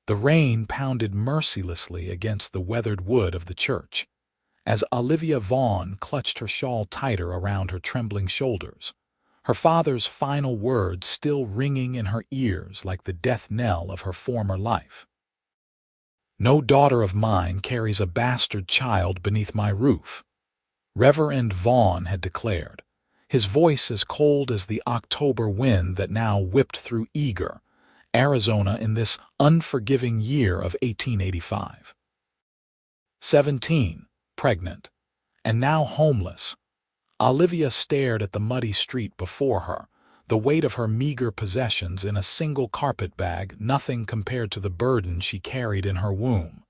The rain pounded mercilessly against the weathered wood of the church, as Olivia Vaughn clutched her shawl tighter around her trembling shoulders, her father's final words still ringing in her ears like the death knell of her former life. "No daughter of mine carries a bastard child beneath my roof," Reverend Vaughn had declared, his voice as cold as the October wind that now whipped through Eagar, Arizona in this unforgiving year of 1885. 17, pregnant, and now homeless, Olivia stared at the muddy street before her, the weight of her meager possessions in a single carpet bag, nothing compared to the burden she carried in her womb.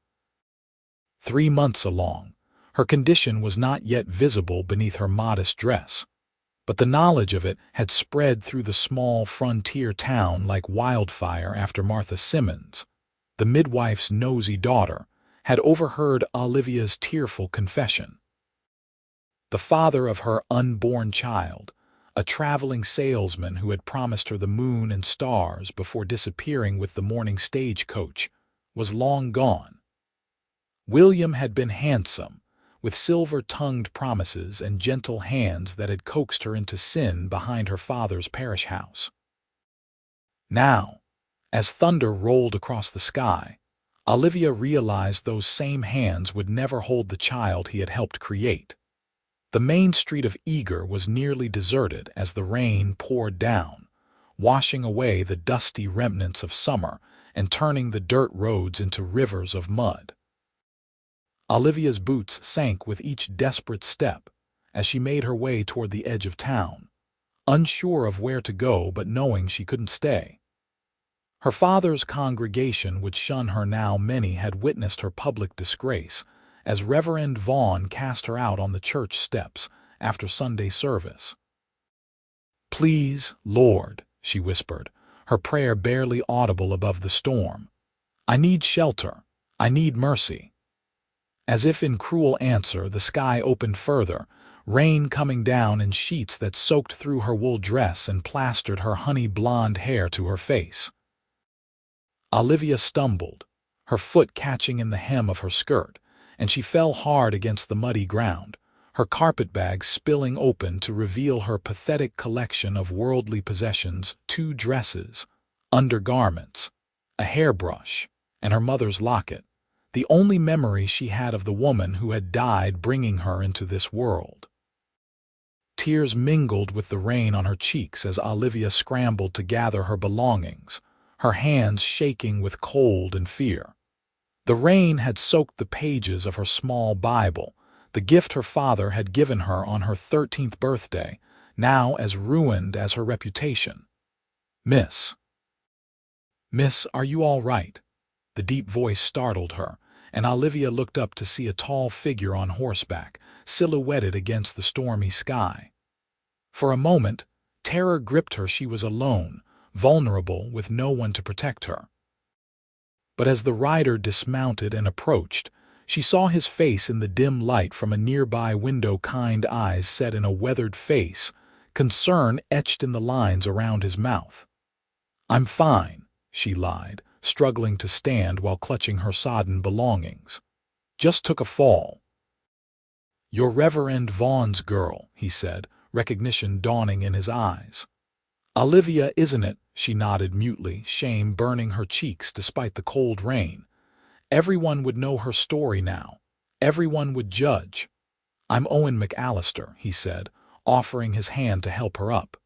3 months along, her condition was not yet visible beneath her modest dress, but the knowledge of it had spread through the small frontier town like wildfire after Martha Simmons, the midwife's nosy daughter, had overheard Olivia's tearful confession. The father of her unborn child, a traveling salesman who had promised her the moon and stars before disappearing with the morning stagecoach, was long gone. William had been handsome, with silver-tongued promises and gentle hands that had coaxed her into sin behind her father's parish house. Now, as thunder rolled across the sky, Olivia realized those same hands would never hold the child he had helped create. The main street of Eagar was nearly deserted as the rain poured down, washing away the dusty remnants of summer and turning the dirt roads into rivers of mud. Olivia's boots sank with each desperate step as she made her way toward the edge of town, unsure of where to go but knowing she couldn't stay. Her father's congregation would shun her now many had witnessed her public disgrace, as Reverend Vaughn cast her out on the church steps after Sunday service. "Please, Lord," she whispered, her prayer barely audible above the storm. "I need shelter. I need mercy." As if in cruel answer, the sky opened further, rain coming down in sheets that soaked through her wool dress and plastered her honey-blonde hair to her face. Olivia stumbled, her foot catching in the hem of her skirt, and she fell hard against the muddy ground, her carpetbag spilling open to reveal her pathetic collection of worldly possessions: 2 dresses, undergarments, a hairbrush, and her mother's locket, the only memory she had of the woman who had died bringing her into this world. Tears mingled with the rain on her cheeks as Olivia scrambled to gather her belongings, her hands shaking with cold and fear. The rain had soaked the pages of her small Bible, the gift her father had given her on her 13th birthday, now as ruined as her reputation. Miss, are you all right?" The deep voice startled her, and Olivia looked up to see a tall figure on horseback, silhouetted against the stormy sky. For a moment, terror gripped her. She was alone, vulnerable, with no one to protect her. But as the rider dismounted and approached, she saw his face in the dim light from a nearby window, kind eyes set in a weathered face, concern etched in the lines around his mouth. "I'm fine," she lied, struggling to stand while clutching her sodden belongings. "Just took a fall." "You're Reverend Vaughn's girl," he said, recognition dawning in his eyes. "Olivia, isn't it?" She nodded mutely, shame burning her cheeks despite the cold rain. Everyone would know her story now. Everyone would judge. "I'm Owen McAllister," he said, offering his hand to help her up.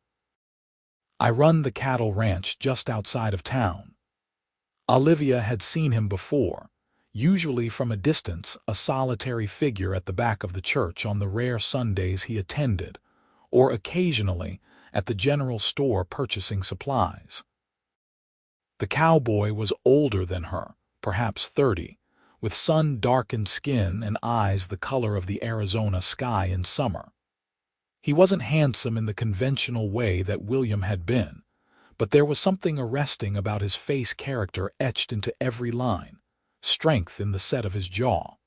"I run the cattle ranch just outside of town." Olivia had seen him before, usually from a distance, a solitary figure at the back of the church on the rare Sundays he attended, or occasionally at the general store purchasing supplies. The cowboy was older than her, perhaps 30, with sun-darkened skin and eyes the color of the Arizona sky in summer. He wasn't handsome in the conventional way that William had been, but there was something arresting about his face, character etched into every line, strength in the set of his jaw.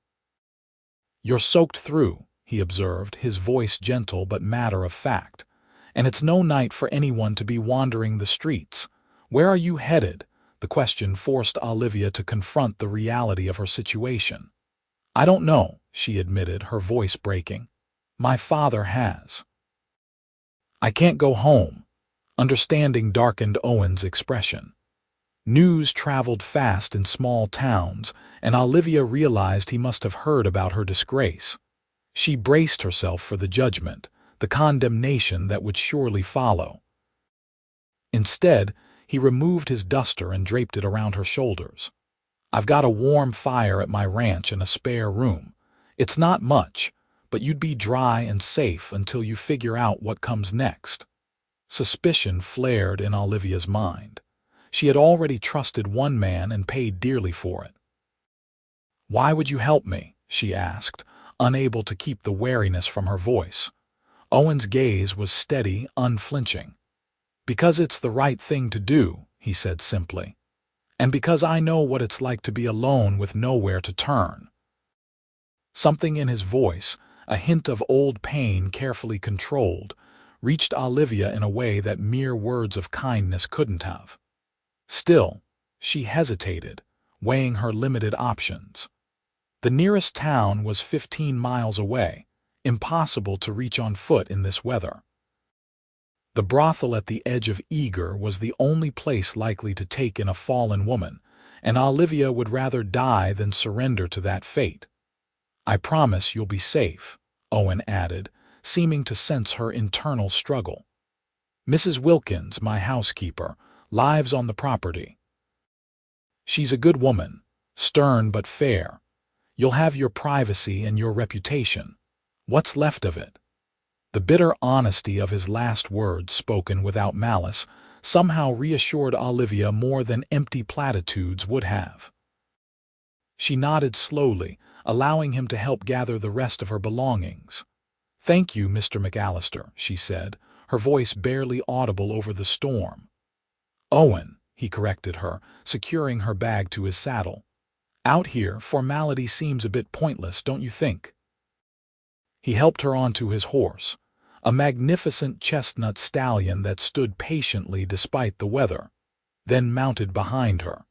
"You're soaked through," he observed, his voice gentle but matter-of-fact, "and it's no night for anyone to be wandering the streets. Where are you headed?" The question forced Olivia to confront the reality of her situation. "I don't know," she admitted, her voice breaking. "My father has." "I can't go home." Understanding darkened Owen's expression. News traveled fast in small towns, and Olivia realized he must have heard about her disgrace. She braced herself for the judgment, the condemnation that would surely follow. Instead, he removed his duster and draped it around her shoulders. "I've got a warm fire at my ranch and a spare room. It's not much, but you'd be dry and safe until you figure out what comes next." Suspicion flared in Olivia's mind. She had already trusted one man and paid dearly for it. "Why would you help me?" she asked, unable to keep the wariness from her voice. Owen's gaze was steady, unflinching. "Because it's the right thing to do," he said simply. "And because I know what it's like to be alone with nowhere to turn." Something in his voice, a hint of old pain carefully controlled, reached Olivia in a way that mere words of kindness couldn't have. Still, she hesitated, weighing her limited options. The nearest town was 15 miles away, impossible to reach on foot in this weather. The brothel at the edge of Eagar was the only place likely to take in a fallen woman, and Olivia would rather die than surrender to that fate. "I promise you'll be safe," Owen added, seeming to sense her internal struggle. "Mrs. Wilkins, my housekeeper, lives on the property. She's a good woman, stern but fair. You'll have your privacy and your reputation. What's left of it?" The bitter honesty of his last words, spoken without malice, somehow reassured Olivia more than empty platitudes would have. She nodded slowly, allowing him to help gather the rest of her belongings. "Thank you, Mr. McAllister," she said, her voice barely audible over the storm. "Owen," he corrected her, securing her bag to his saddle. "Out here, formality seems a bit pointless, don't you think?" He helped her onto his horse, a magnificent chestnut stallion that stood patiently despite the weather, then mounted behind her.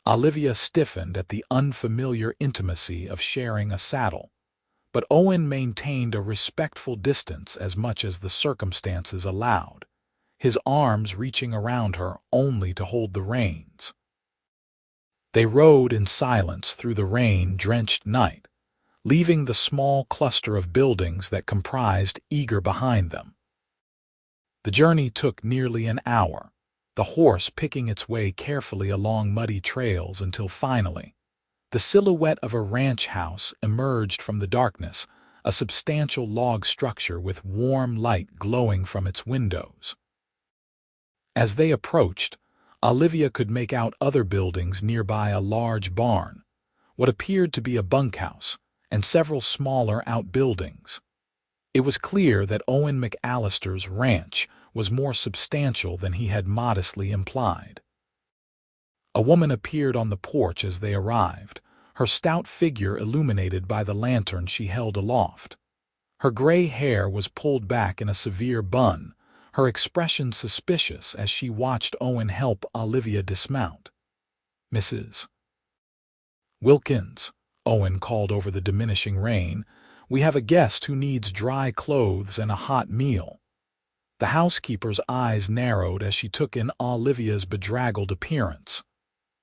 Olivia stiffened at the unfamiliar intimacy of sharing a saddle, but Owen maintained a respectful distance as much as the circumstances allowed, his arms reaching around her only to hold the reins. They rode in silence through the rain-drenched night, leaving the small cluster of buildings that comprised Eagar behind them. The journey took nearly an hour, the horse picking its way carefully along muddy trails until finally, the silhouette of a ranch house emerged from the darkness, a substantial log structure with warm light glowing from its windows. As they approached, Olivia could make out other buildings nearby, a large barn, what appeared to be a bunkhouse, and several smaller outbuildings. It was clear that Owen McAllister's ranch was more substantial than he had modestly implied. A woman appeared on the porch as they arrived, her stout figure illuminated by the lantern she held aloft. Her gray hair was pulled back in a severe bun, her expression suspicious as she watched Owen help Olivia dismount. "Mrs. Wilkins," Owen called over the diminishing rain, "we have a guest who needs dry clothes and a hot meal." The housekeeper's eyes narrowed as she took in Olivia's bedraggled appearance.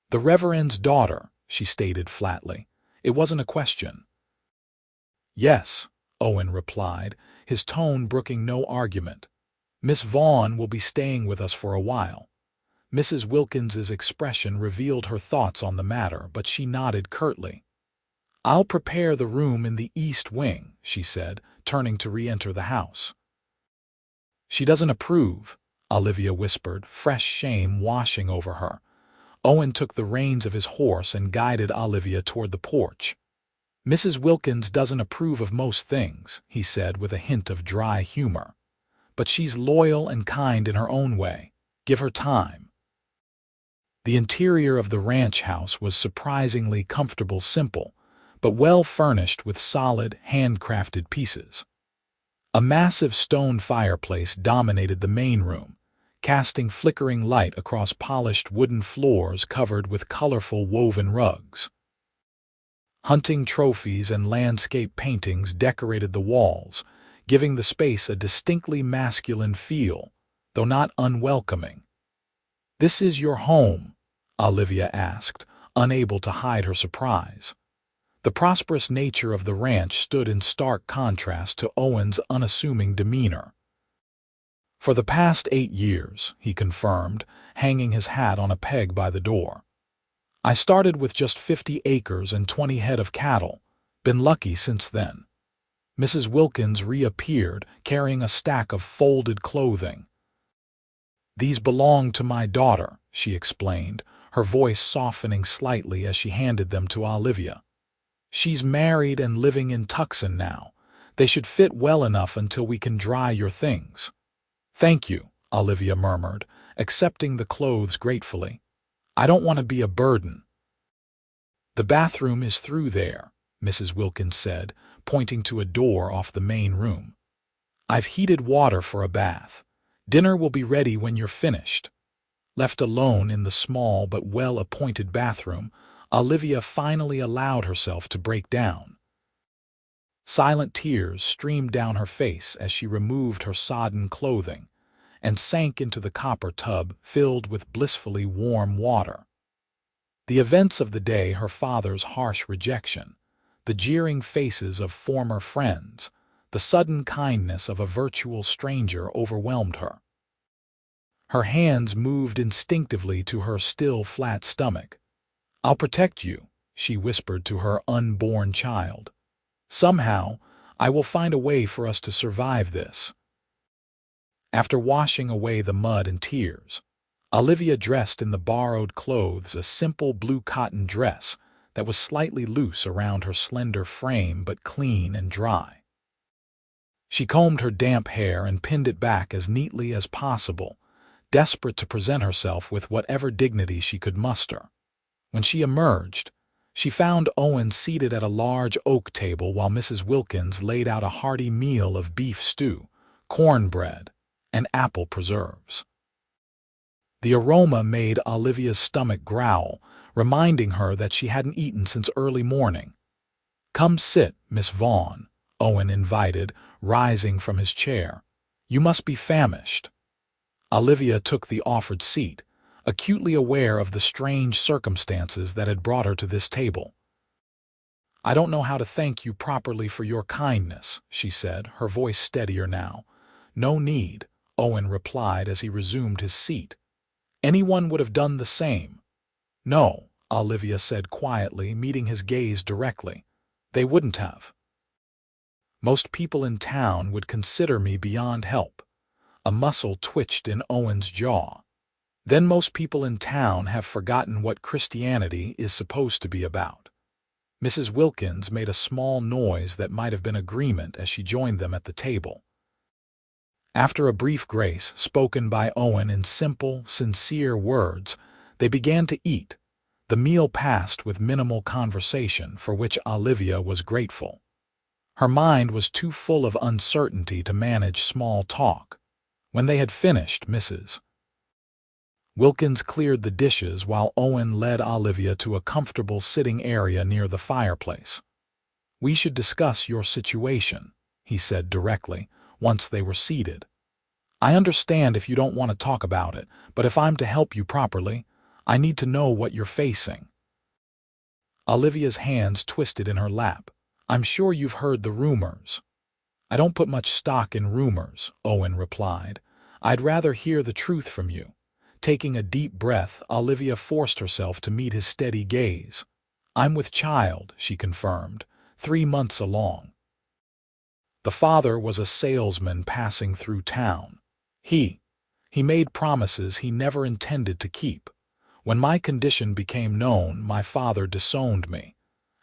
"The Reverend's daughter," she stated flatly. It wasn't a question. "Yes," Owen replied, his tone brooking no argument. "Miss Vaughn will be staying with us for a while." Mrs. Wilkins's expression revealed her thoughts on the matter, but she nodded curtly. "I'll prepare the room in the east wing," she said, turning to re-enter the house. "She doesn't approve," Olivia whispered, fresh shame washing over her. Owen took the reins of his horse and guided Olivia toward the porch. "Mrs. Wilkins doesn't approve of most things," he said with a hint of dry humor. "But she's loyal and kind in her own way. Give her time." The interior of the ranch house was surprisingly comfortable, simple, but well furnished with solid, handcrafted pieces. A massive stone fireplace dominated the main room, casting flickering light across polished wooden floors covered with colorful woven rugs. Hunting trophies and landscape paintings decorated the walls, giving the space a distinctly masculine feel, though not unwelcoming. "This is your home?" Olivia asked, unable to hide her surprise. The prosperous nature of the ranch stood in stark contrast to Owen's unassuming demeanor. "For the past 8 years," he confirmed, hanging his hat on a peg by the door. "I started with just 50 acres and 20 head of cattle. Been lucky since then." Mrs. Wilkins reappeared, carrying a stack of folded clothing. "These belong to my daughter," she explained, her voice softening slightly as she handed them to Olivia. "She's married and living in Tucson now. They should fit well enough until we can dry your things." "Thank you," Olivia murmured, accepting the clothes gratefully. "I don't want to be a burden." "The bathroom is through there," Mrs. Wilkins said, pointing to a door off the main room. "I've heated water for a bath. Dinner will be ready when you're finished." Left alone in the small but well-appointed bathroom, Olivia finally allowed herself to break down. Silent tears streamed down her face as she removed her sodden clothing and sank into the copper tub filled with blissfully warm water. The events of the day, her father's harsh rejection, the jeering faces of former friends, the sudden kindness of a virtual stranger overwhelmed her. Her hands moved instinctively to her still flat stomach. "I'll protect you," she whispered to her unborn child. "Somehow, I will find a way for us to survive this." After washing away the mud and tears, Olivia dressed in the borrowed clothes, a simple blue cotton dress that was slightly loose around her slender frame but clean and dry. She combed her damp hair and pinned it back as neatly as possible, desperate to present herself with whatever dignity she could muster. When she emerged, she found Owen seated at a large oak table while Mrs. Wilkins laid out a hearty meal of beef stew, cornbread, and apple preserves. The aroma made Olivia's stomach growl, reminding her that she hadn't eaten since early morning. "Come sit, Miss Vaughn," Owen invited, rising from his chair. "You must be famished." Olivia took the offered seat, acutely aware of the strange circumstances that had brought her to this table. "I don't know how to thank you properly for your kindness," she said, her voice steadier now. "No need," Owen replied as he resumed his seat. "Anyone would have done the same." "No," Olivia said quietly, meeting his gaze directly. "They wouldn't have. Most people in town would consider me beyond help." A muscle twitched in Owen's jaw. "Then most people in town have forgotten what Christianity is supposed to be about." Mrs. Wilkins made a small noise that might have been agreement as she joined them at the table. After a brief grace spoken by Owen in simple, sincere words, they began to eat. The meal passed with minimal conversation, for which Olivia was grateful. Her mind was too full of uncertainty to manage small talk. When they had finished, Mrs. Wilkins cleared the dishes while Owen led Olivia to a comfortable sitting area near the fireplace. "We should discuss your situation," he said directly, once they were seated. "I understand if you don't want to talk about it, but if I'm to help you properly, I need to know what you're facing." Olivia's hands twisted in her lap. "I'm sure you've heard the rumors." "I don't put much stock in rumors," Owen replied. "I'd rather hear the truth from you." Taking a deep breath, Olivia forced herself to meet his steady gaze. "I'm with child," she confirmed, 3 months along. The father was a salesman passing through town. He made promises he never intended to keep. When my condition became known, my father disowned me.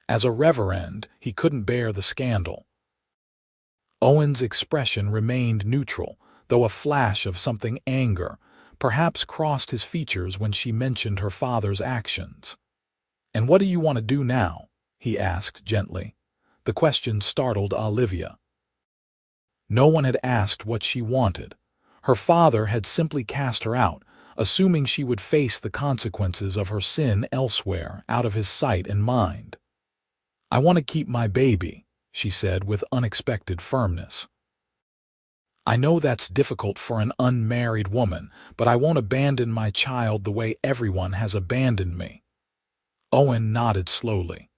As a reverend, he couldn't bear the scandal." Owen's expression remained neutral, though a flash of something anger perhaps crossed his features when she mentioned her father's actions. "And what do you want to do now?" he asked gently. The question startled Olivia. No one had asked what she wanted. Her father had simply cast her out, assuming she would face the consequences of her sin elsewhere, out of his sight and mind. "I want to keep my baby," she said with unexpected firmness. "I know that's difficult for an unmarried woman, but I won't abandon my child the way everyone has abandoned me." Owen nodded slowly.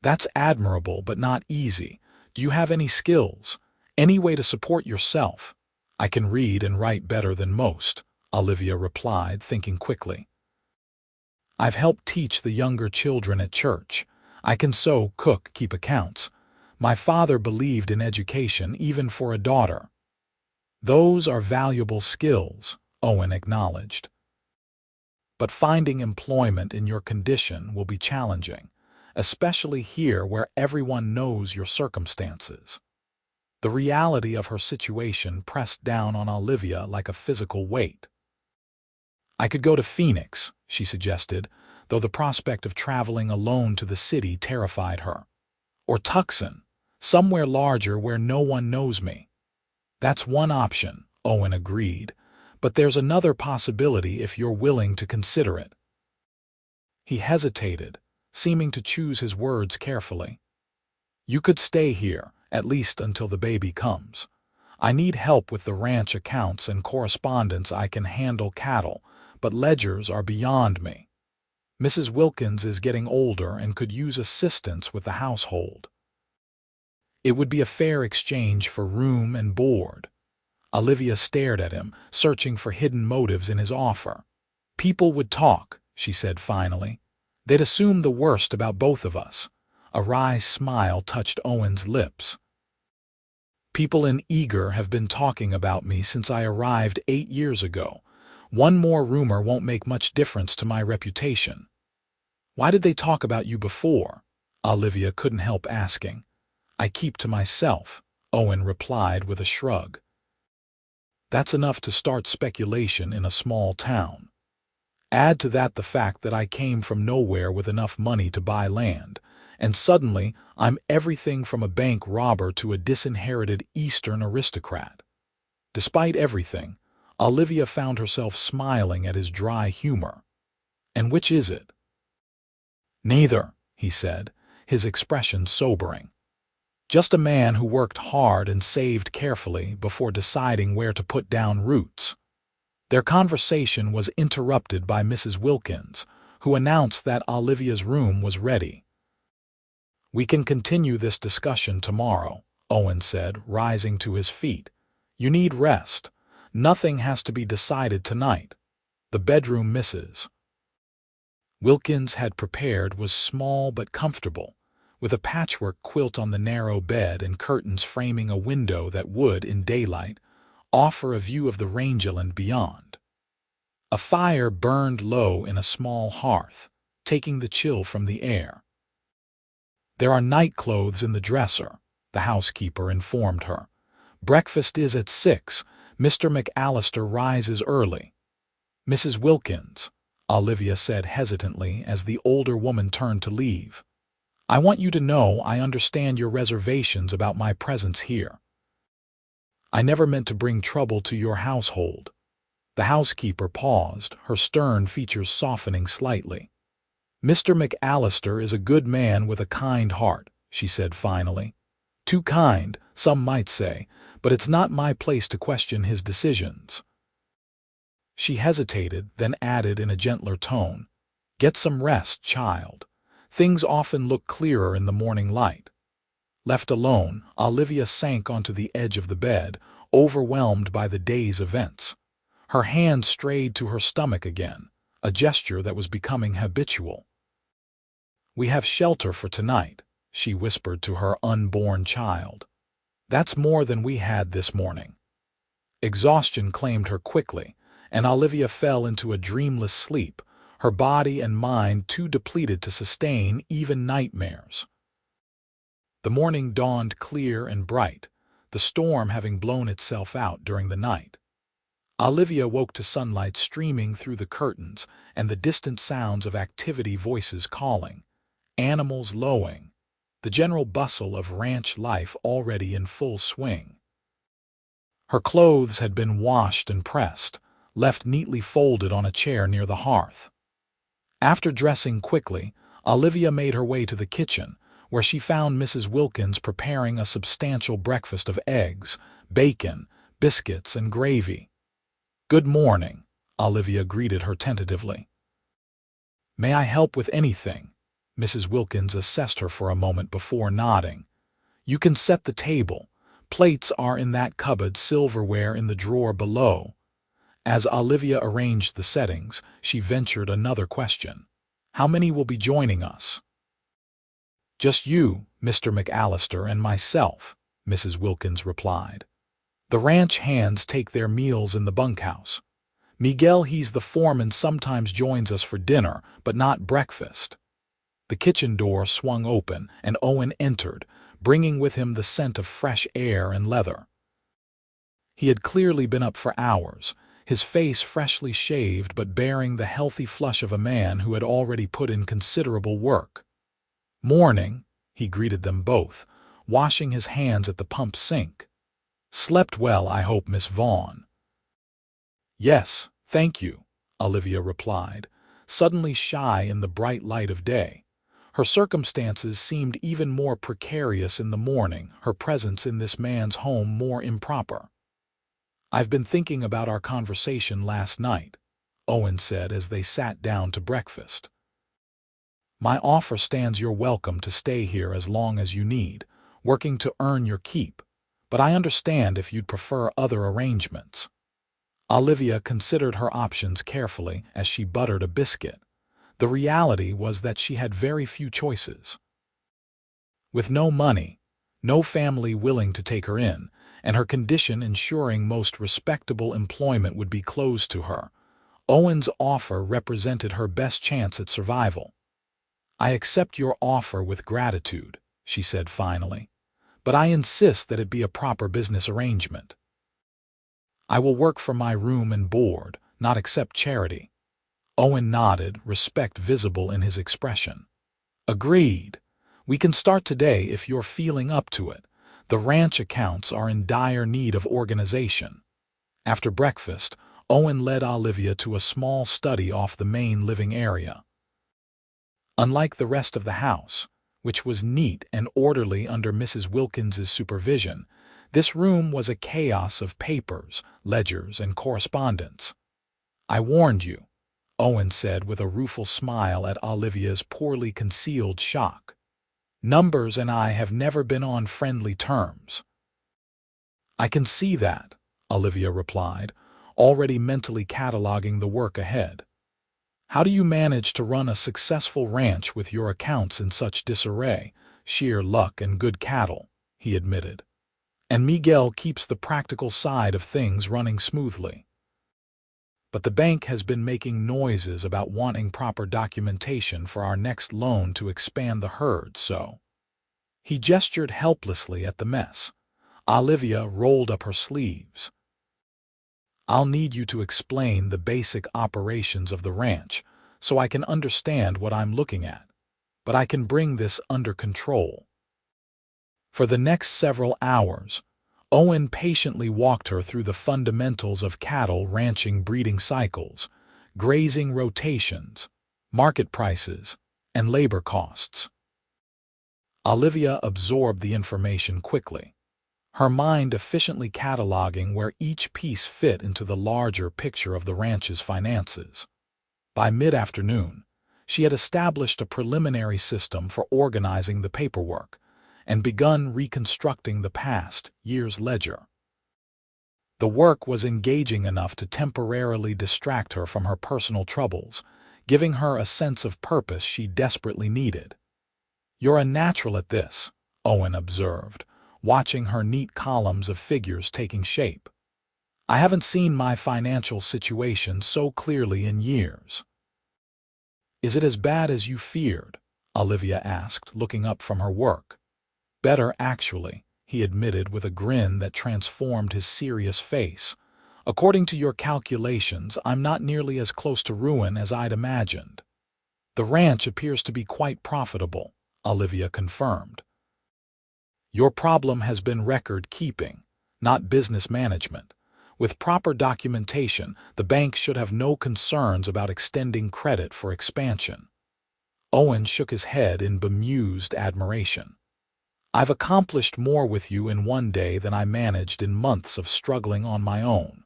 "That's admirable, but not easy. Do you have any skills? Any way to support yourself?" "I can read and write better than most," Olivia replied, thinking quickly. "I've helped teach the younger children at church. I can sew, cook, keep accounts. My father believed in education, even for a daughter." "Those are valuable skills," Owen acknowledged. "But finding employment in your condition will be challenging, especially here where everyone knows your circumstances." The reality of her situation pressed down on Olivia like a physical weight. "I could go to Phoenix," she suggested, though the prospect of traveling alone to the city terrified her. "Or Tucson, somewhere larger where no one knows me." "That's one option," Owen agreed, "but there's another possibility if you're willing to consider it." He hesitated, seeming to choose his words carefully. "You could stay here, at least until the baby comes. I need help with the ranch accounts and correspondence. I can handle cattle, but ledgers are beyond me. Mrs. Wilkins is getting older and could use assistance with the household." "It would be a fair exchange for room and board." Olivia stared at him, searching for hidden motives in his offer. "People would talk," she said finally. "They'd assume the worst about both of us." A wry smile touched Owen's lips. "People in Eagar have been talking about me since I arrived 8 years ago. One more rumor won't make much difference to my reputation." "Why did they talk about you before?" Olivia couldn't help asking. "I keep to myself," Owen replied with a shrug. "That's enough to start speculation in a small town. Add to that the fact that I came from nowhere with enough money to buy land, and suddenly I'm everything from a bank robber to a disinherited Eastern aristocrat." Despite everything, Olivia found herself smiling at his dry humor. "And which is it?" "Neither," he said, his expression sobering. "Just a man who worked hard and saved carefully before deciding where to put down roots." Their conversation was interrupted by Mrs. Wilkins, who announced that Olivia's room was ready. "We can continue this discussion tomorrow," Owen said, rising to his feet. "You need rest. Nothing has to be decided tonight. The bedroom Mrs. Wilkins had prepared was small but comfortable, with a patchwork quilt on the narrow bed and curtains framing a window that would, in daylight, offer a view of the rangeland beyond. A fire burned low in a small hearth, taking the chill from the air. "There are night clothes in the dresser," the housekeeper informed her. "Breakfast is at 6. Mr. McAllister rises early." "Mrs. Wilkins," Olivia said hesitantly as the older woman turned to leave, "I want you to know I understand your reservations about my presence here. I never meant to bring trouble to your household." The housekeeper paused, her stern features softening slightly. "Mr. McAllister is a good man with a kind heart," she said finally. "Too kind, some might say, but it's not my place to question his decisions." She hesitated, then added in a gentler tone, "Get some rest, child. Things often look clearer in the morning light." Left alone, Olivia sank onto the edge of the bed, overwhelmed by the day's events. Her hand strayed to her stomach again, a gesture that was becoming habitual. "We have shelter for tonight," she whispered to her unborn child. "That's more than we had this morning." Exhaustion claimed her quickly, and Olivia fell into a dreamless sleep, her body and mind too depleted to sustain even nightmares. The morning dawned clear and bright, the storm having blown itself out during the night. Olivia woke to sunlight streaming through the curtains and the distant sounds of activity, voices calling, animals lowing, the general bustle of ranch life already in full swing. Her clothes had been washed and pressed, left neatly folded on a chair near the hearth. After dressing quickly, Olivia made her way to the kitchen, where she found Mrs. Wilkins preparing a substantial breakfast of eggs, bacon, biscuits, and gravy. "Good morning," Olivia greeted her tentatively. "May I help with anything?" Mrs. Wilkins assessed her for a moment before nodding. "You can set the table. Plates are in that cupboard, silverware in the drawer below." As Olivia arranged the settings, she ventured another question. "How many will be joining us?" "Just you, Mr. McAllister, and myself," Mrs. Wilkins replied. "The ranch hands take their meals in the bunkhouse. Miguel, he's the foreman, sometimes joins us for dinner, but not breakfast." The kitchen door swung open, and Owen entered, bringing with him the scent of fresh air and leather. He had clearly been up for hours, his face freshly shaved but bearing the healthy flush of a man who had already put in considerable work. "Morning," he greeted them both, washing his hands at the pump sink. "Slept well, I hope, Miss Vaughn." "Yes, thank you," Olivia replied, suddenly shy in the bright light of day. Her circumstances seemed even more precarious in the morning, her presence in this man's home more improper. "I've been thinking about our conversation last night," Owen said as they sat down to breakfast. "My offer stands. You're welcome to stay here as long as you need, working to earn your keep, but I understand if you'd prefer other arrangements." Olivia considered her options carefully as she buttered a biscuit. The reality was that she had very few choices. With no money, no family willing to take her in, and her condition ensuring most respectable employment would be closed to her, Owen's offer represented her best chance at survival. "I accept your offer with gratitude," she said finally, "but I insist that it be a proper business arrangement. I will work for my room and board, not accept charity." Owen nodded, respect visible in his expression. "Agreed. We can start today if you're feeling up to it. The ranch accounts are in dire need of organization." After breakfast, Owen led Olivia to a small study off the main living area. Unlike the rest of the house, which was neat and orderly under Mrs. Wilkins's supervision, this room was a chaos of papers, ledgers, and correspondence. "I warned you," Owen said with a rueful smile at Olivia's poorly concealed shock. "Numbers and I have never been on friendly terms." "I can see that," Olivia replied, already mentally cataloging the work ahead. "How do you manage to run a successful ranch with your accounts in such disarray?" "Sheer luck and good cattle," he admitted. "And Miguel keeps the practical side of things running smoothly. But the bank has been making noises about wanting proper documentation for our next loan to expand the herd, so—" He gestured helplessly at the mess. Olivia rolled up her sleeves. "I'll need you to explain the basic operations of the ranch so I can understand what I'm looking at, but I can bring this under control." For the next several hours, Owen patiently walked her through the fundamentals of cattle ranching, breeding cycles, grazing rotations, market prices, and labor costs. Olivia absorbed the information quickly, her mind efficiently cataloging where each piece fit into the larger picture of the ranch's finances. By mid-afternoon, she had established a preliminary system for organizing the paperwork and begun reconstructing the past year's ledger. The work was engaging enough to temporarily distract her from her personal troubles, giving her a sense of purpose she desperately needed. "You're a natural at this," Owen observed, watching her neat columns of figures taking shape. "I haven't seen my financial situation so clearly in years." "Is it as bad as you feared?" Olivia asked, looking up from her work. "Better, actually," he admitted with a grin that transformed his serious face. "According to your calculations, I'm not nearly as close to ruin as I'd imagined." "The ranch appears to be quite profitable," Olivia confirmed. "Your problem has been record-keeping, not business management. With proper documentation, the bank should have no concerns about extending credit for expansion. Owen shook his head in bemused admiration. I've accomplished more with you in one day than I managed in months of struggling on my own.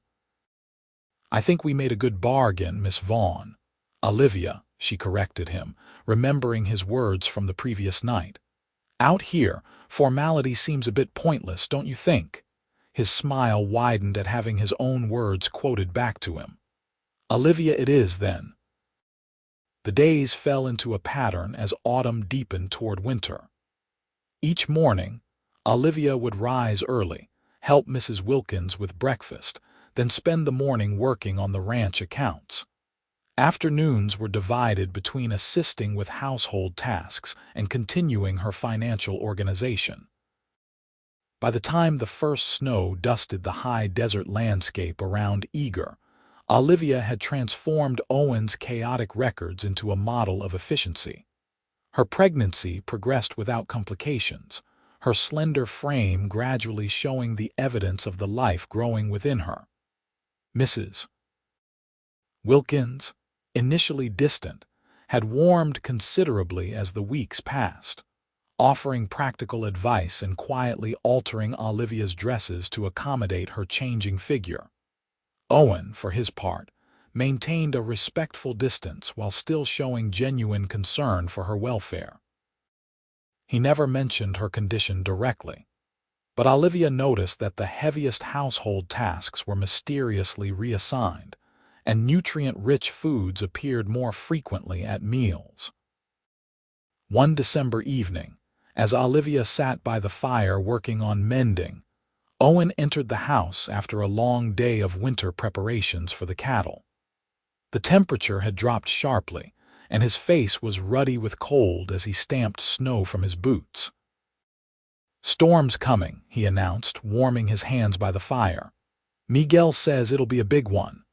I think we made a good bargain, Miss Vaughn. Olivia, she corrected him, remembering his words from the previous night. Out here, formality seems a bit pointless, don't you think? His smile widened at having his own words quoted back to him. Olivia, it is, then. The days fell into a pattern as autumn deepened toward winter. Each morning, Olivia would rise early, help Mrs. Wilkins with breakfast, then spend the morning working on the ranch accounts. Afternoons were divided between assisting with household tasks and continuing her financial organization. By the time the first snow dusted the high desert landscape around Eagar, Olivia had transformed Owen's chaotic records into a model of efficiency. Her pregnancy progressed without complications, her slender frame gradually showing the evidence of the life growing within her. Mrs. Wilkins, initially distant, had warmed considerably as the weeks passed, offering practical advice and quietly altering Olivia's dresses to accommodate her changing figure. Owen, for his part, maintained a respectful distance while still showing genuine concern for her welfare. He never mentioned her condition directly, but Olivia noticed that the heaviest household tasks were mysteriously reassigned, and nutrient-rich foods appeared more frequently at meals. One December evening, as Olivia sat by the fire working on mending, Owen entered the house after a long day of winter preparations for the cattle. The temperature had dropped sharply, and his face was ruddy with cold as he stamped snow from his boots. "Storm's coming," he announced, warming his hands by the fire. "Miguel says it'll be a big one."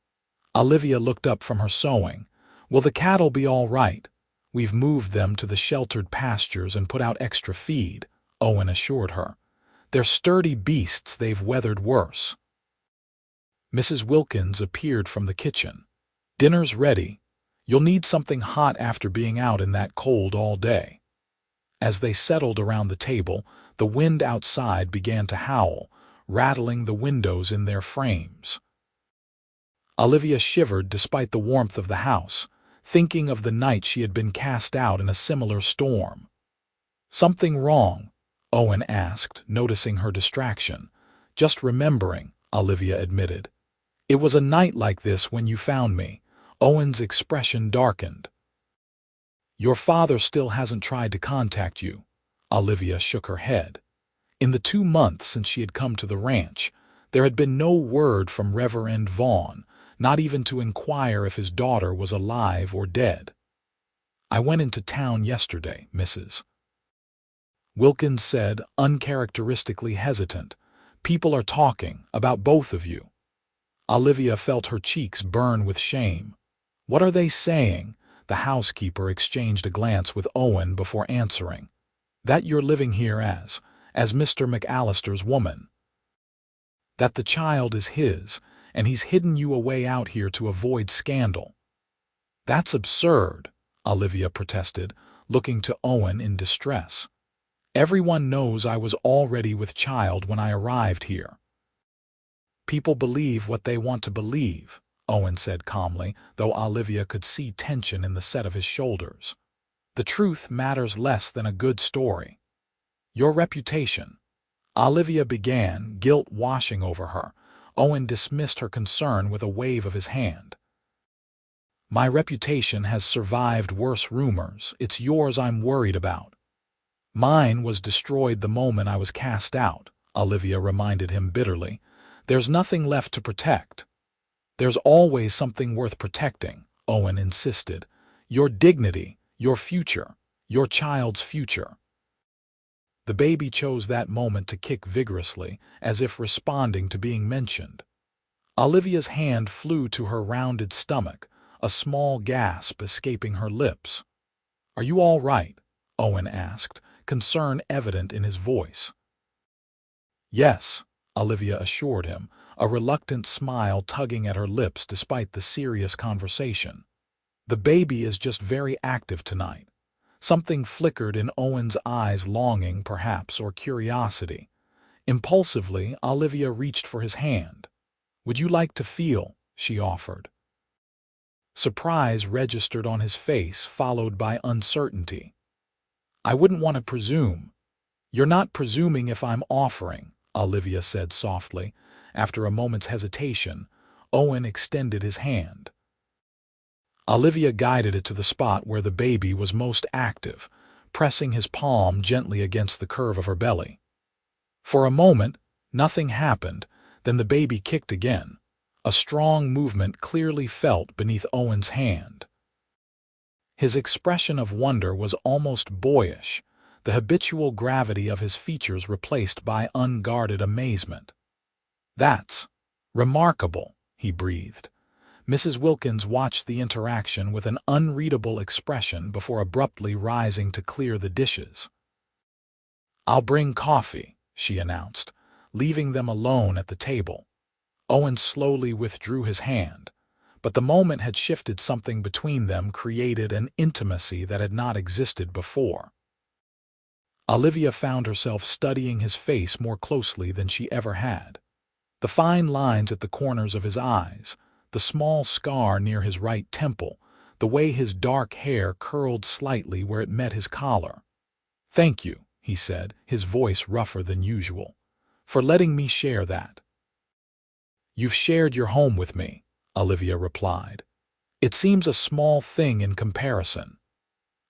Olivia looked up from her sewing. "Will the cattle be all right? We've moved them to the sheltered pastures and put out extra feed," Owen assured her. "They're sturdy beasts, they've weathered worse." Mrs. Wilkins appeared from the kitchen. "Dinner's ready. You'll need something hot after being out in that cold all day." As they settled around the table, the wind outside began to howl, rattling the windows in their frames. Olivia shivered despite the warmth of the house, thinking of the night she had been cast out in a similar storm. "Something wrong?" Owen asked, noticing her distraction. "Just remembering," Olivia admitted. "It was a night like this when you found me." Owen's expression darkened. "Your father still hasn't tried to contact you." Olivia shook her head. In the 2 months since she had come to the ranch, there had been no word from Reverend Vaughn, not even to inquire if his daughter was alive or dead. "I went into town yesterday, Mrs. Wilkins said, uncharacteristically hesitant. "People are talking about both of you." Olivia felt her cheeks burn with shame. "What are they saying?" The housekeeper exchanged a glance with Owen before answering. "That you're living here as Mr. McAllister's woman. That the child is his, and he's hidden you away out here to avoid scandal." "That's absurd," Olivia protested, looking to Owen in distress. "Everyone knows I was already with child when I arrived here." "People believe what they want to believe," Owen said calmly, though Olivia could see tension in the set of his shoulders. "The truth matters less than a good story." "Your reputation," Olivia began, guilt washing over her. Owen dismissed her concern with a wave of his hand. "My reputation has survived worse rumors. It's yours I'm worried about." "Mine was destroyed the moment I was cast out," Olivia reminded him bitterly. "There's nothing left to protect." "There's always something worth protecting," Owen insisted. "Your dignity, your future, your child's future." The baby chose that moment to kick vigorously, as if responding to being mentioned. Olivia's hand flew to her rounded stomach, a small gasp escaping her lips. "Are you all right?" Owen asked, concern evident in his voice. "Yes," Olivia assured him, a reluctant smile tugging at her lips despite the serious conversation. The baby is just very active tonight. Something flickered in Owen's eyes, longing, perhaps, or curiosity. Impulsively, Olivia reached for his hand. "Would you like to feel?" she offered. Surprise registered on his face, followed by uncertainty. "I wouldn't want to presume." "You're not presuming if I'm offering," Olivia said softly. After a moment's hesitation, Owen extended his hand. Olivia guided it to the spot where the baby was most active, pressing his palm gently against the curve of her belly. For a moment, nothing happened, then the baby kicked again, a strong movement clearly felt beneath Owen's hand. His expression of wonder was almost boyish, the habitual gravity of his features replaced by unguarded amazement. "That's remarkable," he breathed. Mrs. Wilkins watched the interaction with an unreadable expression before abruptly rising to clear the dishes. "I'll bring coffee," she announced, leaving them alone at the table. Owen slowly withdrew his hand, but the moment had shifted something between them, created an intimacy that had not existed before. Olivia found herself studying his face more closely than she ever had. The fine lines at the corners of his eyes, the small scar near his right temple, the way his dark hair curled slightly where it met his collar. "Thank you," he said, his voice rougher than usual, "for letting me share that." "You've shared your home with me," Olivia replied. "It seems a small thing in comparison."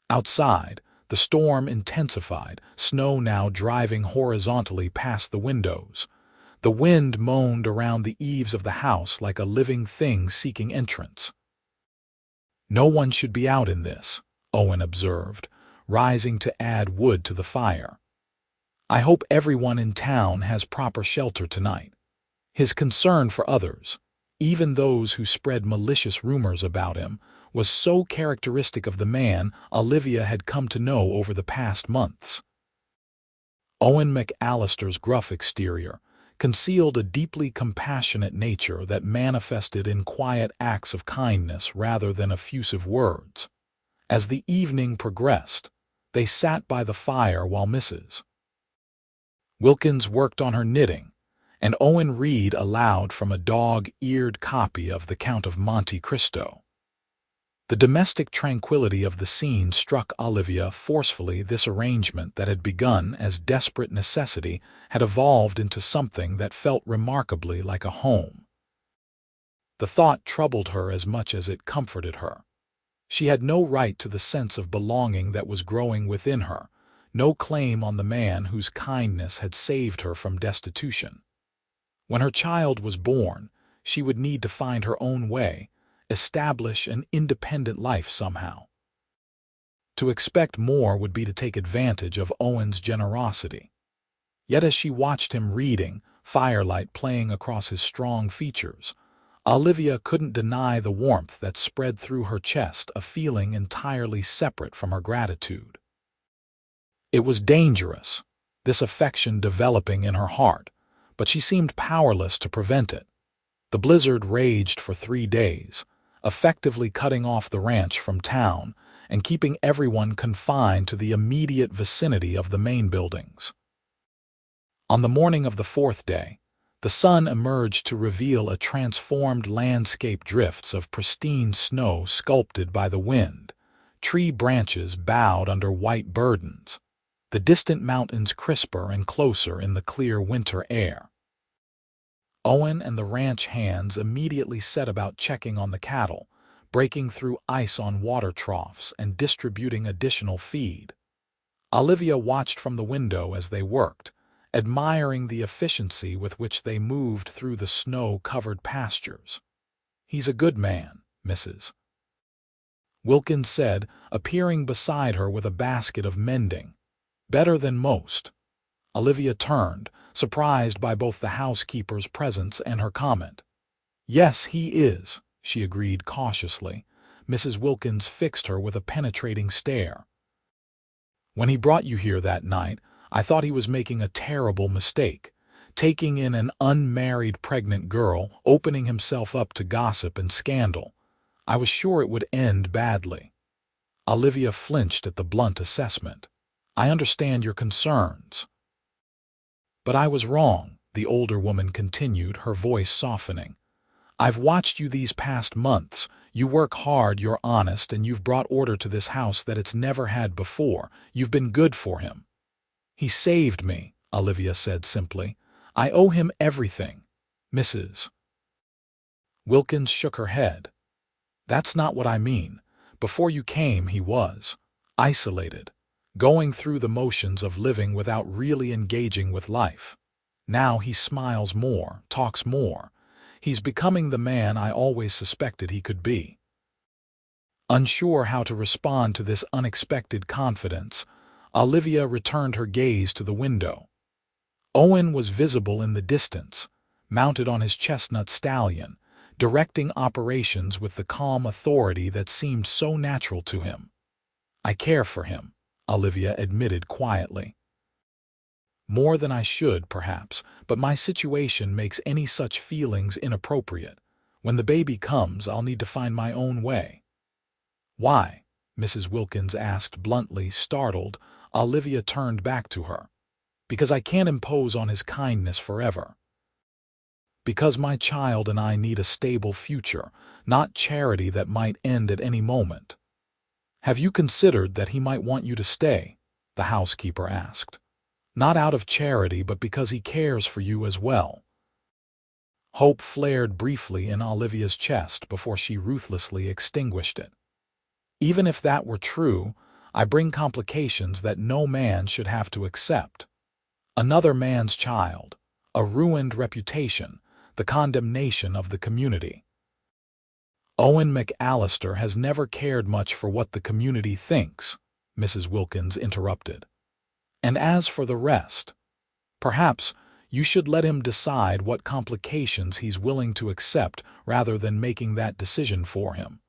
Outside, the storm intensified, snow now driving horizontally past the windows. The wind moaned around the eaves of the house like a living thing seeking entrance. "No one should be out in this," Owen observed, rising to add wood to the fire. "I hope everyone in town has proper shelter tonight." His concern for others, even those who spread malicious rumors about him, was so characteristic of the man Olivia had come to know over the past months. Owen McAllister's gruff exterior concealed a deeply compassionate nature that manifested in quiet acts of kindness rather than effusive words. As the evening progressed, they sat by the fire while Mrs. Wilkins worked on her knitting, and Owen read aloud from a dog-eared copy of The Count of Monte Cristo. The domestic tranquility of the scene struck Olivia forcefully. This arrangement that had begun as desperate necessity had evolved into something that felt remarkably like a home. The thought troubled her as much as it comforted her. She had no right to the sense of belonging that was growing within her, no claim on the man whose kindness had saved her from destitution. When her child was born, she would need to find her own way, establish an independent life somehow. To expect more would be to take advantage of Owen's generosity. Yet as she watched him reading, firelight playing across his strong features, Olivia couldn't deny the warmth that spread through her chest, a feeling entirely separate from her gratitude. It was dangerous, this affection developing in her heart, but she seemed powerless to prevent it. The blizzard raged for 3 days, effectively cutting off the ranch from town and keeping everyone confined to the immediate vicinity of the main buildings. On the morning of the 4th day, the sun emerged to reveal a transformed landscape, drifts of pristine snow sculpted by the wind, tree branches bowed under white burdens, the distant mountains crisper and closer in the clear winter air. Owen and the ranch hands immediately set about checking on the cattle, breaking through ice on water troughs and distributing additional feed. Olivia watched from the window as they worked, admiring the efficiency with which they moved through the snow-covered pastures. "He's a good man," Mrs. Wilkins said, appearing beside her with a basket of mending. "Better than most." Olivia turned, surprised by both the housekeeper's presence and her comment. "Yes, he is," she agreed cautiously. Mrs. Wilkins fixed her with a penetrating stare. "When he brought you here that night, I thought he was making a terrible mistake. taking in an unmarried pregnant girl, opening himself up to gossip and scandal. I was sure it would end badly. Olivia flinched at the blunt assessment. I understand your concerns. But I was wrong, the older woman continued, her voice softening. I've watched you these past months. You work hard, you're honest, and you've brought order to this house that it's never had before. You've been good for him. He saved me, Olivia said simply. I owe him everything, Mrs. Wilkins shook her head. That's not what I mean. Before you came, he was isolated, going through the motions of living without really engaging with life. Now he smiles more, talks more. He's becoming the man I always suspected he could be. Unsure how to respond to this unexpected confidence, Olivia returned her gaze to the window. Owen was visible in the distance, mounted on his chestnut stallion, directing operations with the calm authority that seemed so natural to him. I care for him, Olivia admitted quietly. More than I should, perhaps, but my situation makes any such feelings inappropriate. When the baby comes, I'll need to find my own way. Why? Mrs. Wilkins asked bluntly, startled. Olivia turned back to her. Because I can't impose on his kindness forever. Because my child and I need a stable future, not charity that might end at any moment. Have you considered that he might want you to stay? The housekeeper asked. Not out of charity, but because he cares for you as well. Hope flared briefly in Olivia's chest before she ruthlessly extinguished it. Even if that were true, I bring complications that no man should have to accept. Another man's child, a ruined reputation, the condemnation of the community. Owen McAllister has never cared much for what the community thinks, Mrs. Wilkins interrupted. And as for the rest, perhaps you should let him decide what complications he's willing to accept rather than making that decision for him.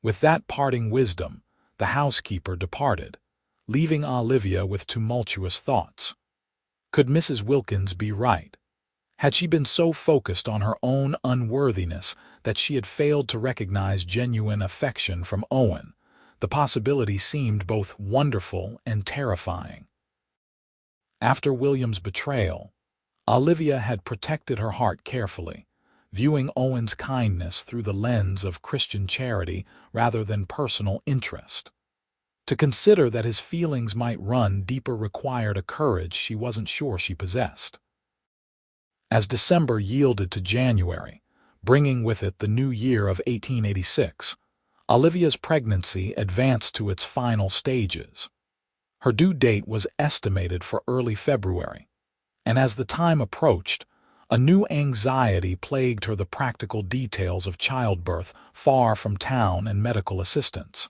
With that parting wisdom, the housekeeper departed, leaving Olivia with tumultuous thoughts. Could Mrs. Wilkins be right? Had she been so focused on her own unworthiness that she had failed to recognize genuine affection from Owen? The possibility seemed both wonderful and terrifying. After William's betrayal, Olivia had protected her heart carefully, viewing Owen's kindness through the lens of Christian charity rather than personal interest. To consider that his feelings might run deeper required a courage she wasn't sure she possessed. As December yielded to January, bringing with it the new year of 1886, Olivia's pregnancy advanced to its final stages. Her due date was estimated for early February, and as the time approached, a new anxiety plagued her, the practical details of childbirth far from town and medical assistance.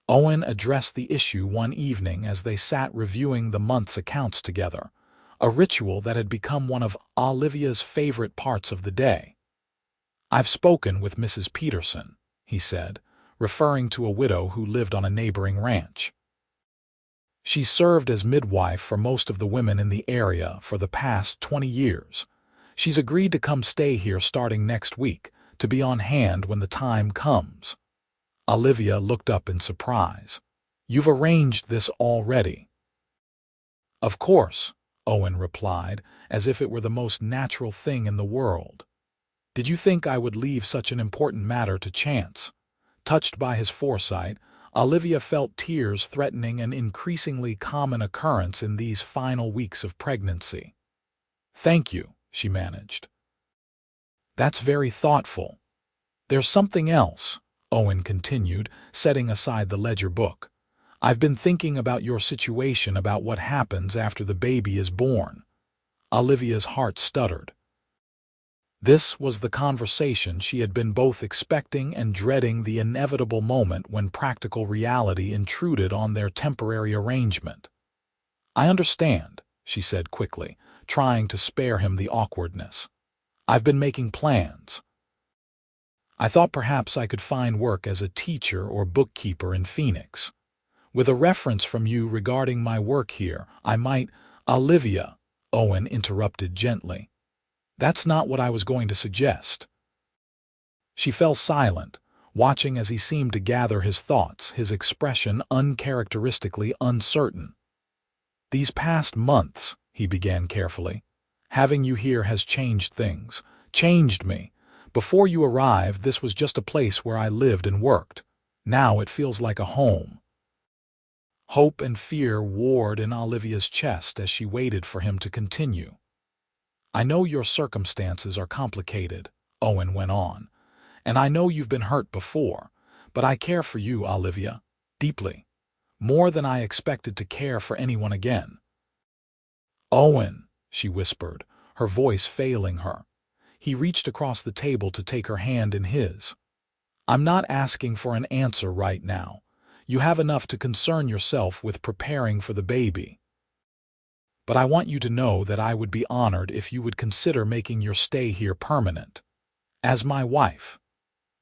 Owen addressed the issue one evening as they sat reviewing the month's accounts together, a ritual that had become one of Olivia's favorite parts of the day. I've spoken with Mrs. Peterson, he said, referring to a widow who lived on a neighboring ranch. She served as midwife for most of the women in the area for the past 20 years. She's agreed to come stay here starting next week, to be on hand when the time comes. Olivia looked up in surprise. You've arranged this already? Of course, Owen replied, as if it were the most natural thing in the world. Did you think I would leave such an important matter to chance? Touched by his foresight, Olivia felt tears threatening an increasingly common occurrence in these final weeks of pregnancy. Thank you, she managed. That's very thoughtful. There's something else, Owen continued, setting aside the ledger book. I've been thinking about your situation, about what happens after the baby is born. Olivia's heart stuttered. This was the conversation she had been both expecting and dreading, the inevitable moment when practical reality intruded on their temporary arrangement. I understand, she said quickly, trying to spare him the awkwardness. I've been making plans. I thought perhaps I could find work as a teacher or bookkeeper in Phoenix. With a reference from you regarding my work here, I might— Olivia, Owen interrupted gently. "That's not what I was going to suggest." She fell silent, watching as he seemed to gather his thoughts, his expression uncharacteristically uncertain. "These past months," he began carefully, "having you here has changed things, changed me. Before you arrived, this was just a place where I lived and worked. Now it feels like a home." Hope and fear warred in Olivia's chest as she waited for him to continue. "I know your circumstances are complicated," Owen went on, "and I know you've been hurt before, but I care for you, Olivia, deeply, more than I expected to care for anyone again." "Owen," she whispered, her voice failing her. He reached across the table to take her hand in his. "I'm not asking for an answer right now. You have enough to concern yourself with preparing for the baby. But I want you to know that I would be honored if you would consider making your stay here permanent. As my wife."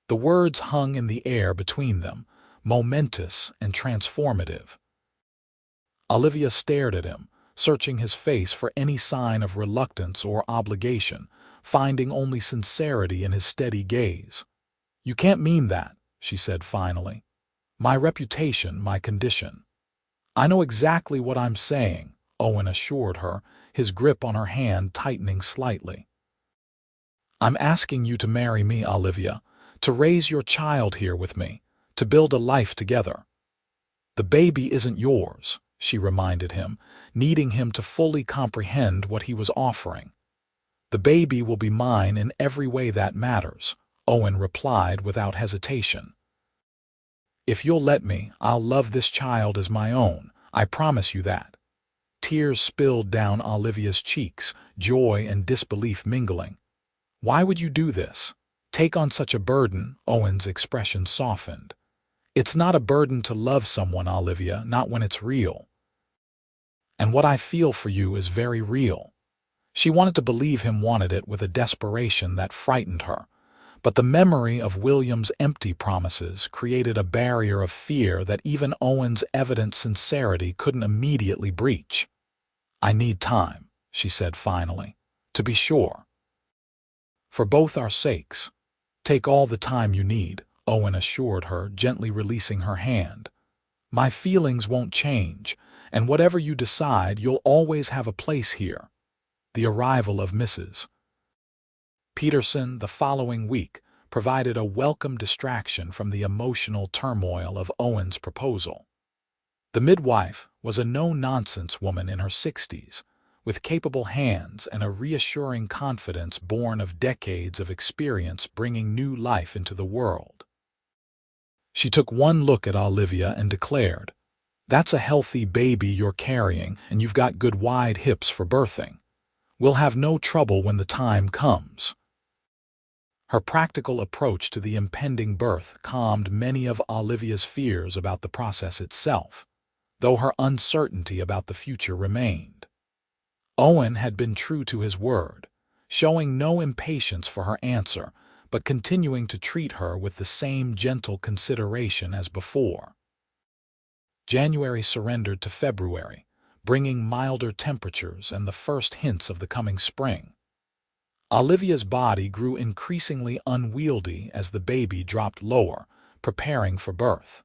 The words hung in the air between them, momentous and transformative. Olivia stared at him, searching his face for any sign of reluctance or obligation, finding only sincerity in his steady gaze. "You can't mean that," she said finally. "My reputation, my condition." "I know exactly what I'm saying," Owen assured her, his grip on her hand tightening slightly. "I'm asking you to marry me, Olivia, to raise your child here with me, to build a life together." "The baby isn't yours," she reminded him, needing him to fully comprehend what he was offering. "The baby will be mine in every way that matters," Owen replied without hesitation. "If you'll let me, I'll love this child as my own, I promise you that." Tears spilled down Olivia's cheeks, joy and disbelief mingling. "Why would you do this? Take on such a burden?" Owen's expression softened. "It's not a burden to love someone, Olivia, not when it's real. And what I feel for you is very real." She wanted to believe him wanted it with a desperation that frightened her, but the memory of William's empty promises created a barrier of fear that even Owen's evident sincerity couldn't immediately breach. "I need time," she said finally, "to be sure. For both our sakes. Take all the time you need," Owen assured her, gently releasing her hand. "My feelings won't change, and whatever you decide, you'll always have a place here." The arrival of Mrs. Peterson the following week provided a welcome distraction from the emotional turmoil of Owen's proposal. The midwife was a no-nonsense woman in her 60s, with capable hands and a reassuring confidence born of decades of experience bringing new life into the world. She took one look at Olivia and declared, "That's a healthy baby you're carrying, and you've got good wide hips for birthing. We'll have no trouble when the time comes." Her practical approach to the impending birth calmed many of Olivia's fears about the process itself, though her uncertainty about the future remained. Owen had been true to his word, showing no impatience for her answer, but continuing to treat her with the same gentle consideration as before. January surrendered to February, bringing milder temperatures and the first hints of the coming spring. Olivia's body grew increasingly unwieldy as the baby dropped lower, preparing for birth.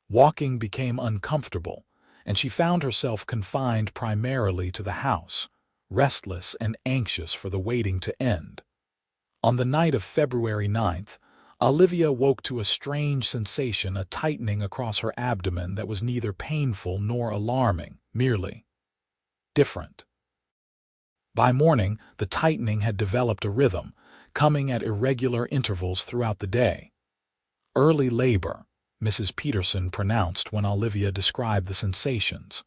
Walking became uncomfortable, and she found herself confined primarily to the house, restless and anxious for the waiting to end. On the night of February 9th, Olivia woke to a strange sensation, a tightening across her abdomen that was neither painful nor alarming, merely different. By morning, the tightening had developed a rhythm, coming at irregular intervals throughout the day. "Early labor," Mrs. Peterson pronounced when Olivia described the sensations.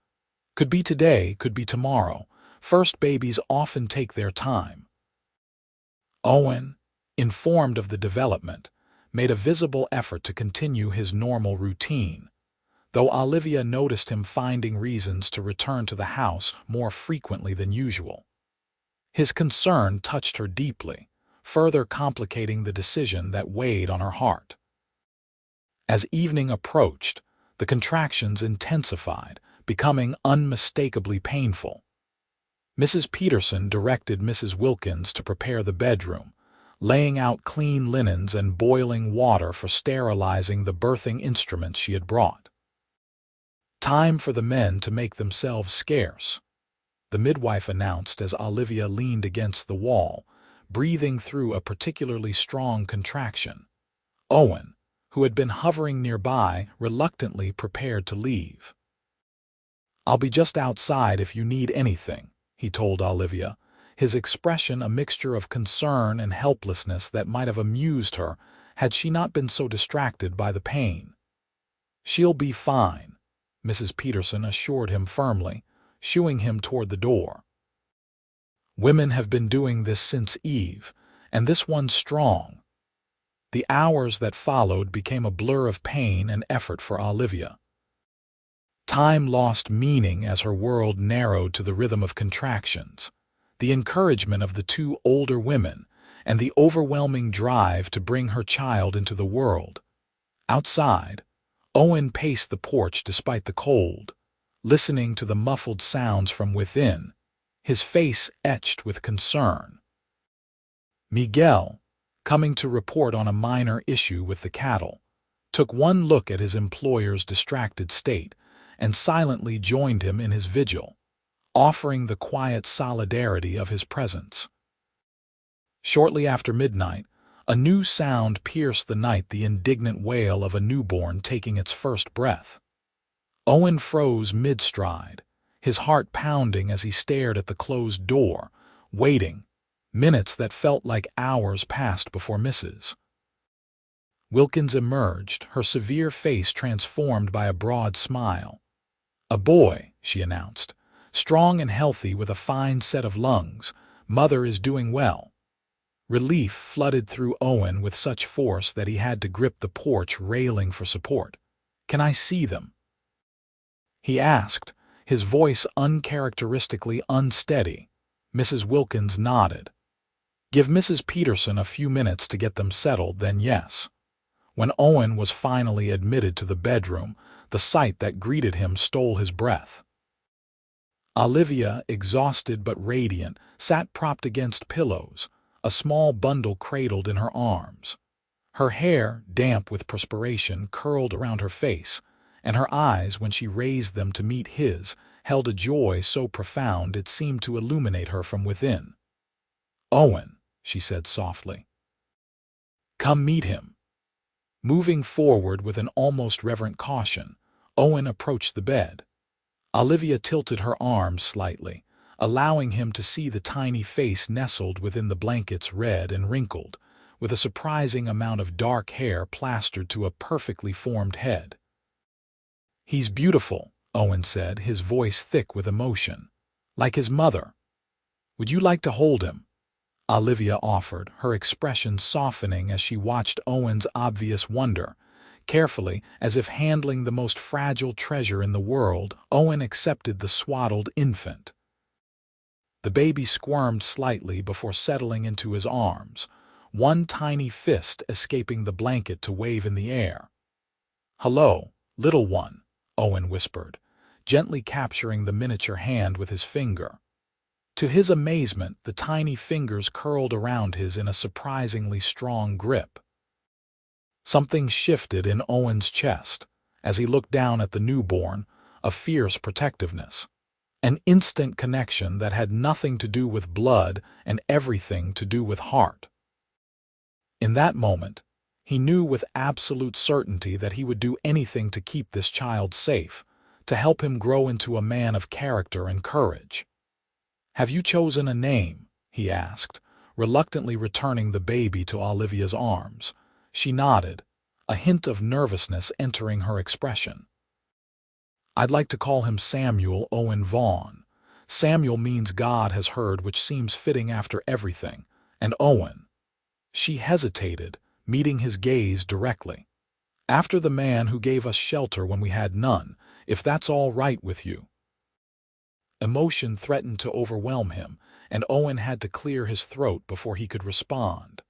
"Could be today, could be tomorrow. First babies often take their time." Owen, informed of the development, made a visible effort to continue his normal routine, though Olivia noticed him finding reasons to return to the house more frequently than usual. His concern touched her deeply, further complicating the decision that weighed on her heart. As evening approached, the contractions intensified, becoming unmistakably painful. Mrs. Peterson directed Mrs. Wilkins to prepare the bedroom, laying out clean linens and boiling water for sterilizing the birthing instruments she had brought. "Time for the men to make themselves scarce," the midwife announced as Olivia leaned against the wall, breathing through a particularly strong contraction. Owen, who had been hovering nearby, reluctantly prepared to leave. "I'll be just outside if you need anything," he told Olivia, his expression a mixture of concern and helplessness that might have amused her had she not been so distracted by the pain. "She'll be fine," Mrs. Peterson assured him firmly, shooing him toward the door. "Women have been doing this since Eve, and this one's strong." The hours that followed became a blur of pain and effort for Olivia. Time lost meaning as her world narrowed to the rhythm of contractions, the encouragement of the two older women, and the overwhelming drive to bring her child into the world. Outside, Owen paced the porch despite the cold, listening to the muffled sounds from within, his face etched with concern. Miguel, coming to report on a minor issue with the cattle, took one look at his employer's distracted state and silently joined him in his vigil, offering the quiet solidarity of his presence. Shortly after midnight, a new sound pierced the night, the indignant wail of a newborn taking its first breath. Owen froze mid-stride, his heart pounding as he stared at the closed door, waiting. Minutes that felt like hours passed before Mrs. Wilkins emerged, her severe face transformed by a broad smile. "A boy," she announced, "strong and healthy with a fine set of lungs. Mother is doing well." Relief flooded through Owen with such force that he had to grip the porch railing for support. "Can I see them?" he asked, his voice uncharacteristically unsteady. Mrs. Wilkins nodded. "Give Mrs. Peterson a few minutes to get them settled, then yes." When Owen was finally admitted to the bedroom, the sight that greeted him stole his breath. Olivia, exhausted but radiant, sat propped against pillows, a small bundle cradled in her arms. Her hair, damp with perspiration, curled around her face, and her eyes, when she raised them to meet his, held a joy so profound it seemed to illuminate her from within. "Owen," she said softly. "Come meet him." Moving forward with an almost reverent caution, Owen approached the bed. Olivia tilted her arms slightly, allowing him to see the tiny face nestled within the blankets, red and wrinkled, with a surprising amount of dark hair plastered to a perfectly formed head. "He's beautiful," Owen said, his voice thick with emotion. "Like his mother." "Would you like to hold him?" Olivia offered, her expression softening as she watched Owen's obvious wonder. Carefully, as if handling the most fragile treasure in the world, Owen accepted the swaddled infant. The baby squirmed slightly before settling into his arms, one tiny fist escaping the blanket to wave in the air. "Hello, little one," Owen whispered, gently capturing the miniature hand with his finger. To his amazement, the tiny fingers curled around his in a surprisingly strong grip. Something shifted in Owen's chest as he looked down at the newborn, a fierce protectiveness, an instant connection that had nothing to do with blood and everything to do with heart. In that moment, he knew with absolute certainty that he would do anything to keep this child safe, to help him grow into a man of character and courage. "Have you chosen a name?" he asked, reluctantly returning the baby to Olivia's arms. She nodded, a hint of nervousness entering her expression. "I'd like to call him Samuel Owen Vaughn. Samuel means God has heard, which seems fitting after everything. And Owen." She hesitated, meeting his gaze directly. "After the man who gave us shelter when we had none, if that's all right with you." Emotion threatened to overwhelm him, and Owen had to clear his throat before he could respond.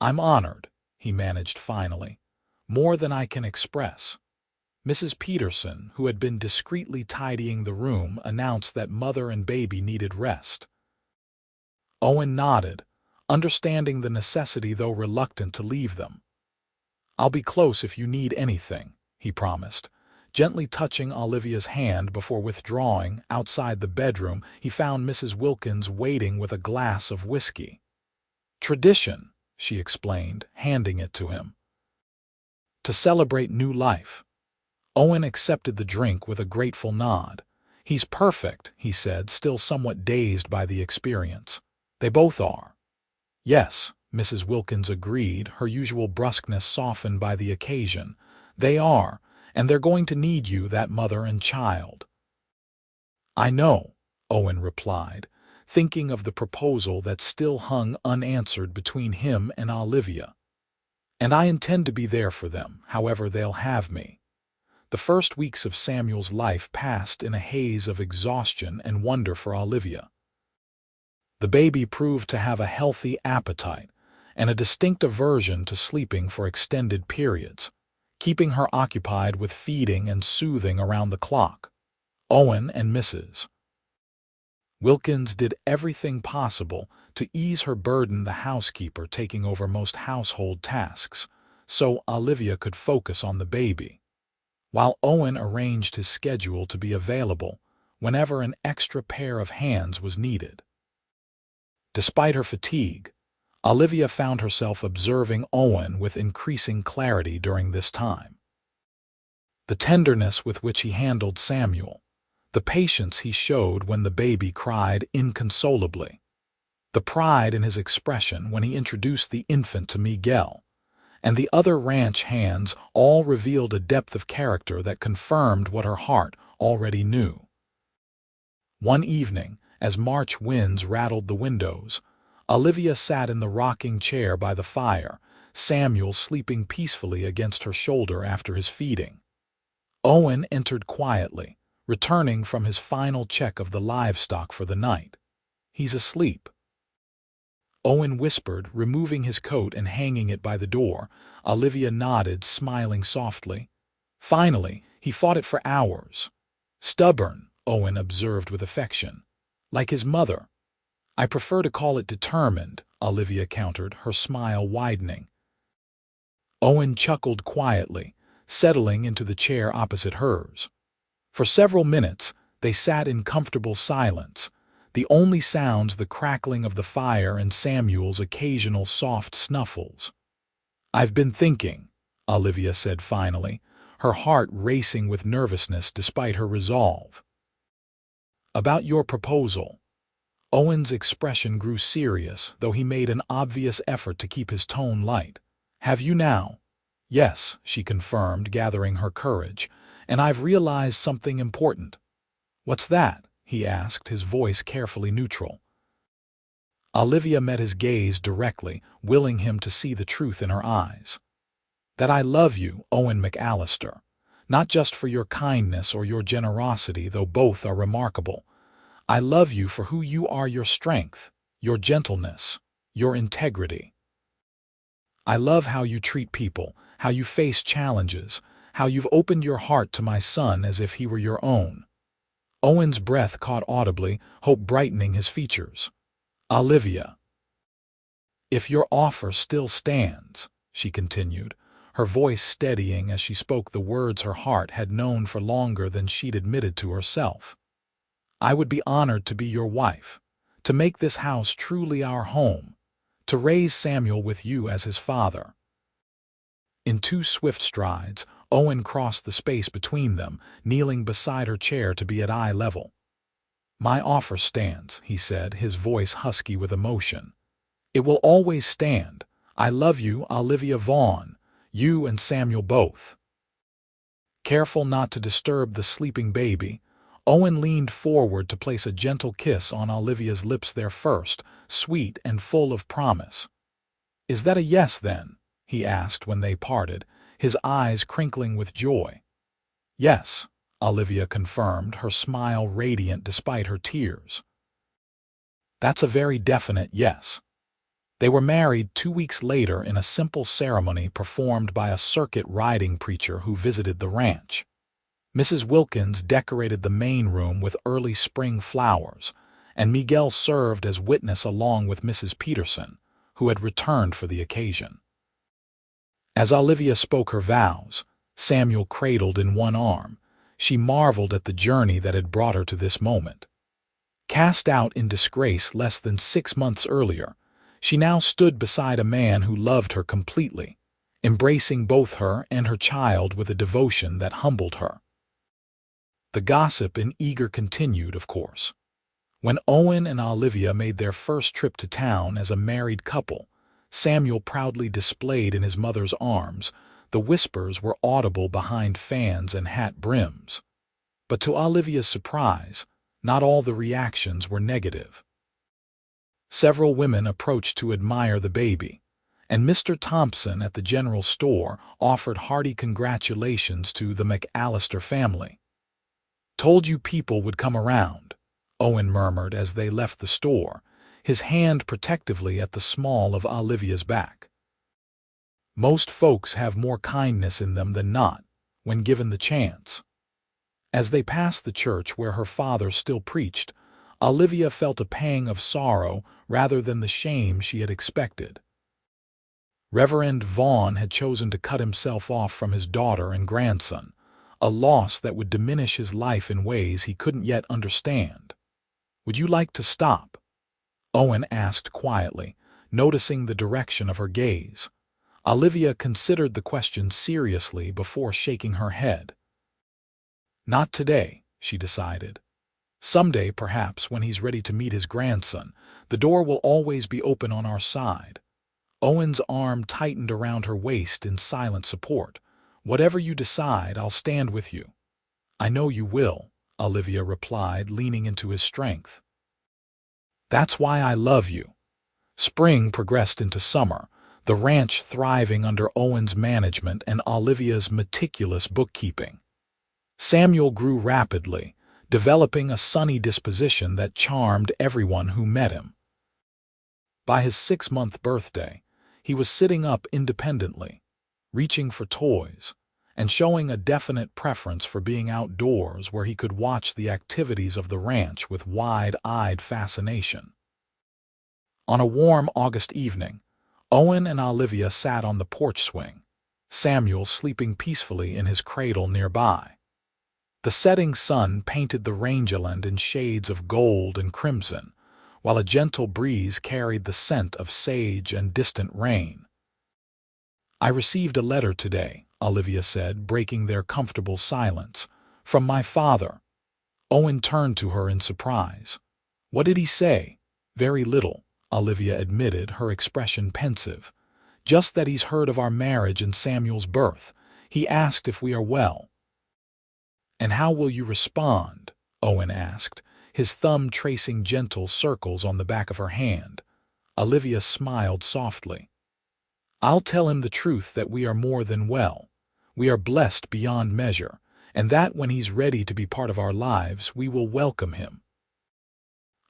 "I'm honored," he managed finally. "More than I can express." Mrs. Peterson, who had been discreetly tidying the room, announced that mother and baby needed rest. Owen nodded, understanding the necessity though reluctant to leave them. "I'll be close if you need anything," he promised. Gently touching Olivia's hand before withdrawing, outside the bedroom, he found Mrs. Wilkins waiting with a glass of whiskey. "Tradition," she explained, handing it to him. "To celebrate new life." Owen accepted the drink with a grateful nod. "He's perfect," he said, still somewhat dazed by the experience. "They both are." "Yes," Mrs. Wilkins agreed, her usual brusqueness softened by the occasion. "They are, and they're going to need you, that mother and child." "I know," Owen replied, thinking of the proposal that still hung unanswered between him and Olivia. "And I intend to be there for them, however they'll have me." The first weeks of Samuel's life passed in a haze of exhaustion and wonder for Olivia. The baby proved to have a healthy appetite and a distinct aversion to sleeping for extended periods, keeping her occupied with feeding and soothing around the clock. Owen and Mrs. Wilkins did everything possible to ease her burden, the housekeeper taking over most household tasks, so Olivia could focus on the baby, while Owen arranged his schedule to be available whenever an extra pair of hands was needed. Despite her fatigue, Olivia found herself observing Owen with increasing clarity during this time. The tenderness with which he handled Samuel, the patience he showed when the baby cried inconsolably, the pride in his expression when he introduced the infant to Miguel, and the other ranch hands all revealed a depth of character that confirmed what her heart already knew. One evening, as March winds rattled the windows, Olivia sat in the rocking chair by the fire, Samuel sleeping peacefully against her shoulder after his feeding. Owen entered quietly, returning from his final check of the livestock for the night. "He's asleep," Owen whispered, removing his coat and hanging it by the door. Olivia nodded, smiling softly. "Finally, he fought it for hours." "Stubborn," Owen observed with affection. "Like his mother." "I prefer to call it determined," Olivia countered, her smile widening. Owen chuckled quietly, settling into the chair opposite hers. For several minutes, they sat in comfortable silence, the only sounds the crackling of the fire and Samuel's occasional soft snuffles. "I've been thinking," Olivia said finally, her heart racing with nervousness despite her resolve. "About your proposal." Owen's expression grew serious, though he made an obvious effort to keep his tone light. "Have you now?" "Yes," she confirmed, gathering her courage, "and I've realized something important." "What's that?" he asked, his voice carefully neutral. Olivia met his gaze directly, willing him to see the truth in her eyes. "That I love you, Owen McAllister, not just for your kindness or your generosity, though both are remarkable. I love you for who you are, your strength, your gentleness, your integrity. I love how you treat people, how you face challenges, how you've opened your heart to my son as if he were your own." Owen's breath caught audibly, hope brightening his features. "Olivia, if your offer still stands," she continued, her voice steadying as she spoke the words her heart had known for longer than she'd admitted to herself. "I would be honored to be your wife, to make this house truly our home, to raise Samuel with you as his father." In 2 swift strides, Owen crossed the space between them, kneeling beside her chair to be at eye level. "My offer stands," he said, his voice husky with emotion. "It will always stand. I love you, Olivia Vaughn, you and Samuel both." Careful not to disturb the sleeping baby, Owen leaned forward to place a gentle kiss on Olivia's lips, their first, sweet and full of promise. "Is that a yes, then?" he asked when they parted, his eyes crinkling with joy. "Yes," Olivia confirmed, her smile radiant despite her tears. "That's a very definite yes." They were married 2 weeks later in a simple ceremony performed by a circuit riding preacher who visited the ranch. Mrs. Wilkins decorated the main room with early spring flowers, and Miguel served as witness along with Mrs. Peterson, who had returned for the occasion. As Olivia spoke her vows, Samuel cradled in one arm, she marveled at the journey that had brought her to this moment. Cast out in disgrace less than 6 months earlier, she now stood beside a man who loved her completely, embracing both her and her child with a devotion that humbled her. The gossip in Eagar continued, of course. When Owen and Olivia made their first trip to town as a married couple, Samuel proudly displayed in his mother's arms, the whispers were audible behind fans and hat brims. But to Olivia's surprise, not all the reactions were negative. Several women approached to admire the baby, and Mr. Thompson at the general store offered hearty congratulations to the McAllister family. "Told you people would come around," Owen murmured as they left the store, his hand protectively at the small of Olivia's back. "Most folks have more kindness in them than not, when given the chance." As they passed the church where her father still preached, Olivia felt a pang of sorrow rather than the shame she had expected. Reverend Vaughn had chosen to cut himself off from his daughter and grandson, a loss that would diminish his life in ways he couldn't yet understand. "Would you like to stop?" Owen asked quietly, noticing the direction of her gaze. Olivia considered the question seriously before shaking her head. "Not today," she decided. "Someday, perhaps, when he's ready to meet his grandson, the door will always be open on our side." Owen's arm tightened around her waist in silent support. "Whatever you decide, I'll stand with you." "I know you will," Olivia replied, leaning into his strength. "That's why I love you." Spring progressed into summer, the ranch thriving under Owen's management and Olivia's meticulous bookkeeping. Samuel grew rapidly, developing a sunny disposition that charmed everyone who met him. By his 6-month birthday, he was sitting up independently, reaching for toys, and showing a definite preference for being outdoors where he could watch the activities of the ranch with wide-eyed fascination. On a warm August evening, Owen and Olivia sat on the porch swing, Samuel sleeping peacefully in his cradle nearby. The setting sun painted the rangeland in shades of gold and crimson, while a gentle breeze carried the scent of sage and distant rain. "I received a letter today," Olivia said, breaking their comfortable silence, "from my father." Owen turned to her in surprise. "What did he say?" "Very little," Olivia admitted, her expression pensive. "Just that he's heard of our marriage and Samuel's birth. He asked if we are well." "And how will you respond?" Owen asked, his thumb tracing gentle circles on the back of her hand. Olivia smiled softly. "I'll tell him the truth that we are more than well. We are blessed beyond measure, and that when he's ready to be part of our lives, we will welcome him."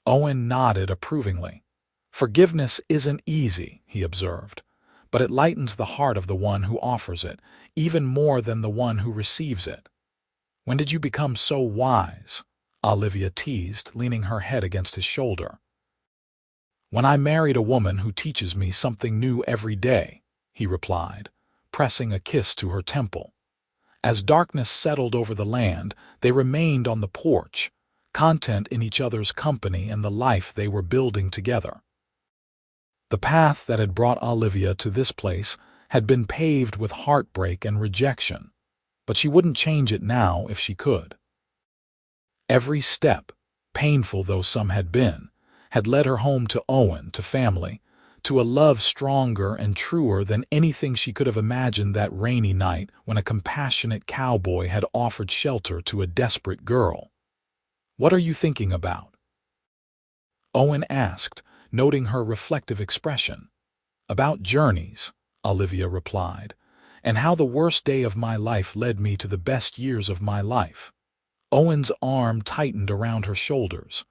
Owen nodded approvingly. "Forgiveness isn't easy," he observed, "but it lightens the heart of the one who offers it, even more than the one who receives it." "When did you become so wise?" Olivia teased, leaning her head against his shoulder. "When I married a woman who teaches me something new every day," he replied, pressing a kiss to her temple. As darkness settled over the land, they remained on the porch, content in each other's company and the life they were building together. The path that had brought Olivia to this place had been paved with heartbreak and rejection, but she wouldn't change it now if she could. Every step, painful though some had been, had led her home to Owen, to family, to a love stronger and truer than anything she could have imagined that rainy night when a compassionate cowboy had offered shelter to a desperate girl. "What are you thinking about?" Owen asked, noting her reflective expression. "About journeys," Olivia replied, "and how the worst day of my life led me to the best years of my life." Owen's arm tightened around her shoulders.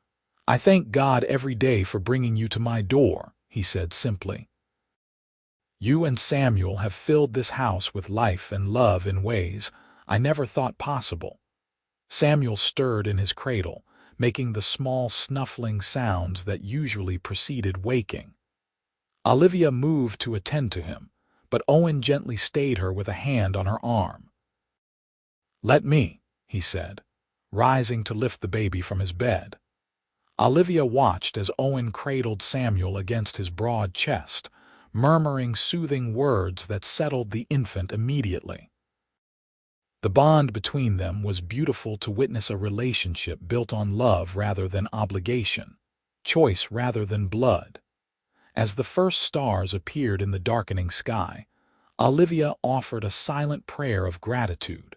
"I thank God every day for bringing you to my door," he said simply. "You and Samuel have filled this house with life and love in ways I never thought possible." Samuel stirred in his cradle, making the small snuffling sounds that usually preceded waking. Olivia moved to attend to him, but Owen gently stayed her with a hand on her arm. "Let me," he said, rising to lift the baby from his bed. Olivia watched as Owen cradled Samuel against his broad chest, murmuring soothing words that settled the infant immediately. The bond between them was beautiful to witness, a relationship built on love rather than obligation, choice rather than blood. As the first stars appeared in the darkening sky, Olivia offered a silent prayer of gratitude.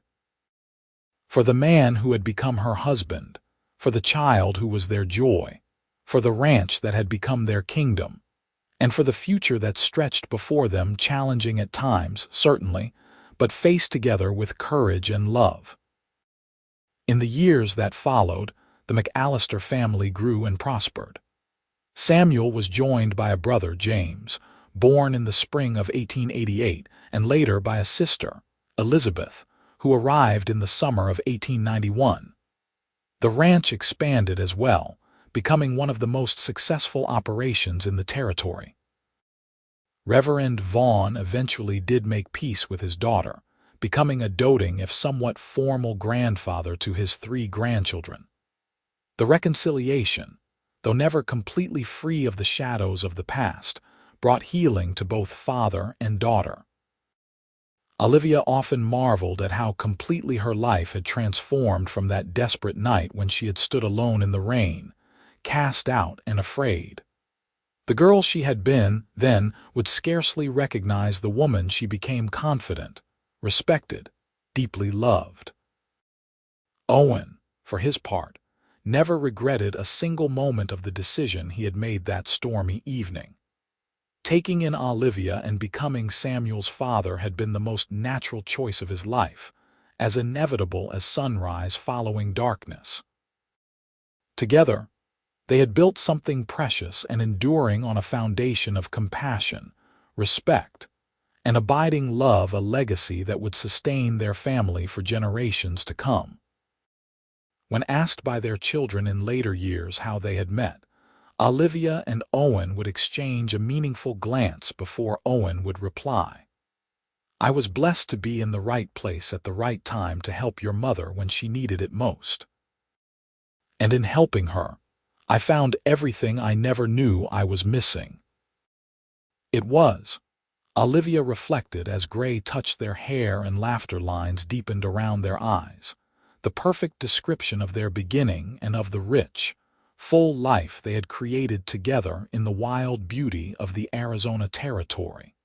For the man who had become her husband, for the child who was their joy, for the ranch that had become their kingdom, and for the future that stretched before them, challenging at times, certainly, but faced together with courage and love. In the years that followed, the McAllister family grew and prospered. Samuel was joined by a brother, James, born in the spring of 1888, and later by a sister, Elizabeth, who arrived in the summer of 1891. The ranch expanded as well, becoming one of the most successful operations in the territory. Reverend Vaughn eventually did make peace with his daughter, becoming a doting if somewhat formal grandfather to his 3 grandchildren. The reconciliation, though never completely free of the shadows of the past, brought healing to both father and daughter. Olivia often marveled at how completely her life had transformed from that desperate night when she had stood alone in the rain, cast out and afraid. The girl she had been then would scarcely recognize the woman she became, confident, respected, deeply loved. Owen, for his part, never regretted a single moment of the decision he had made that stormy evening. Taking in Olivia and becoming Samuel's father had been the most natural choice of his life, as inevitable as sunrise following darkness. Together, they had built something precious and enduring on a foundation of compassion, respect, and abiding love, a legacy that would sustain their family for generations to come. When asked by their children in later years how they had met, Olivia and Owen would exchange a meaningful glance before Owen would reply, "I was blessed to be in the right place at the right time to help your mother when she needed it most. And in helping her, I found everything I never knew I was missing." It was, Olivia reflected as gray touched their hair and laughter lines deepened around their eyes, the perfect description of their beginning and of the rich, full life they had created together in the wild beauty of the Arizona territory.